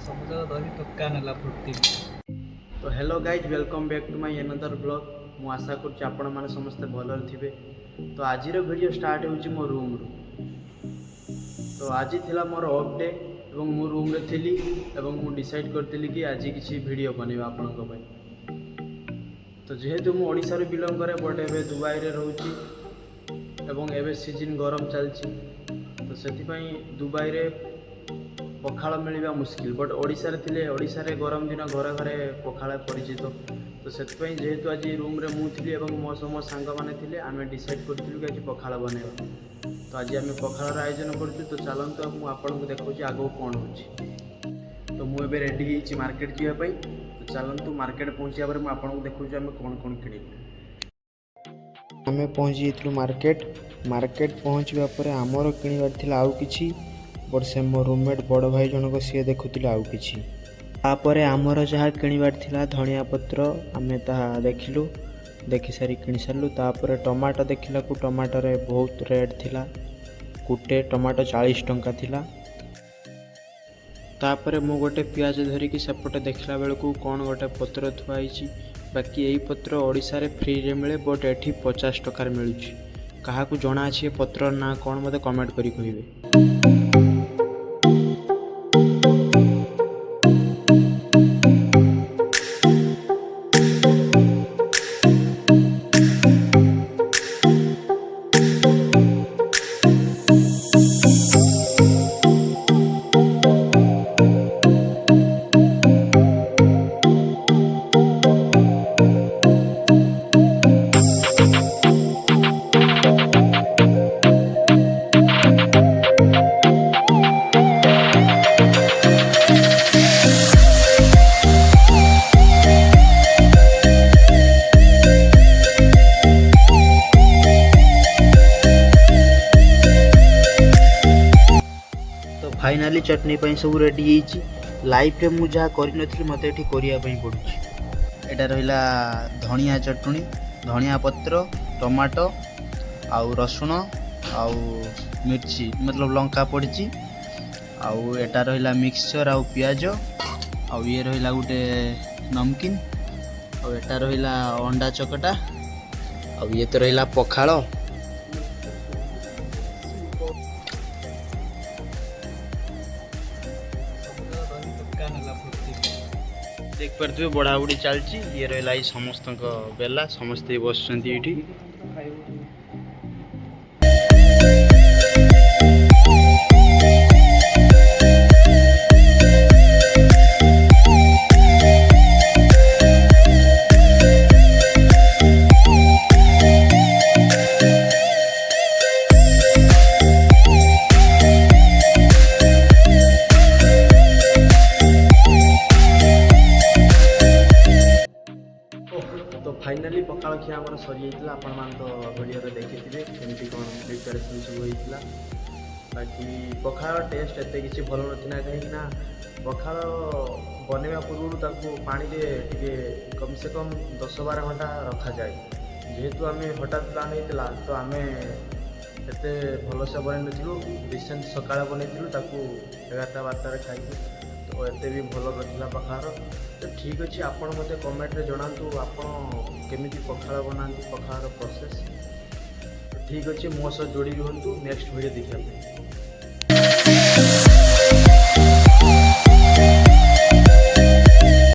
ସବୁଯାକ ଦହି ତୋକା ନେଲା ଫୁର୍ତ୍ତି। तो hello guys welcome back to my another blog. मु आशा करुच्ची आपण मैंने समस्ते भलर थे। तो आज वीडियो स्टार्ट हो मो रूम रु। तो आज थिला मोर ऑफ डे एवं मु रूम रे थिली एवं मु डिसाइड करथिली कि आज किसी वीडियो बनेबा आपनक पय। तो जेहेतु मु ओडिसा रे बिलोंग करे बट एबे दुबई रे रहूची एवं एबे सीजन गरम चलची। तो सेति पय दुबई रे पखाल मिलवा मुस्किल बट ओडिशा रे थिले ओडिशा रे गरम दिन घरे घरे पखाल परिचित। तो सेति जेहेतु आज रूम रे मु थिली एवं मो सम सांग माने थिले आमे डिसाइड करथिलु कि आज पखाल बनेबा। तो आज आमे पखाल आयोजन करछु। तो चलंतु मु आपनको देखौछि आगो कोन होछि। तो मु एबे रेडी हिची मार्केट जिया पय। तो चलंतु मार्केट पहुंचिया पर मु आपनको देखौछि आमे कोन कोन किनिलु। आमे पहुंची जेतलु मार्केट पहुंचबा पर हमर किनिबार थिला आउ किछि बट से मो रूममेट बड़ भाई जनक सी देखुले आउ कि तापर आमर जहाँ किणवार थिला धनिया पत्र आमे ताहा देखिलु। देखि सारी किनि सारलु। तापर टमाटो देखिला को टमाटो रे बहुत रेट थिला। गुटे टमाटो 40 टंका थिला। तापर मु गोटे पियाज धरिकी सेपटे देखला बेलू कौन गोटे पत्र थुआई। बाकी यही पत्र ओडिशा रे फ्री रे मिले बट एठी 50 टकार मिलुची। काहाकू जଣା अछि पत्र ना कौन मते कमेंट करी कहिबे। फाइनाली चटनी पई सब रेडी होईची। लाइफ रे मु जा करि नथि मते एठी करिया पई पडुची। एटा रहिला धनिया चटनी, धनिया पत्र, टमाटो आउ रसुण आउ मिर्ची मतलब लंका पड़ची। आउ एटा रहिला मिक्सचर आउ प्याज आउ ये रहिला गुटे नमकीन आउ एटा रहिला अंडा चकटा आउ ये तो रहिला पखाଳ। देख पारे बढ़ा बुढ़ी चलती। ये रहा समस्त बेला समस्ते बस ये। तो फाइनाली पखाल खिया आम सरी जाता। आपण तो वीडियो देखिए केमती कौन प्रिपेरेसन सब होता। बाकी पखाल टेस्ट एत किसी भल ना कहीं पखाल बनवा पूर्व पानी टे कम से कम 10-12 घंटा रखा जाए। जेहेतु आम हठात प्लान होता तो आम एत भलसे बन नु रिसेंट सका बनई 11-12 खाई। तो एत भी भल रहा पखाल। तो ठीक अच्छे आपण मत कमेंट रे जणातु आपण केमिति पखाल बनाती पखाल प्रोसेस। तो ठीक अच्छे मो सह जोड़ी रुहतु नेक्स्ट वीडियो देखा।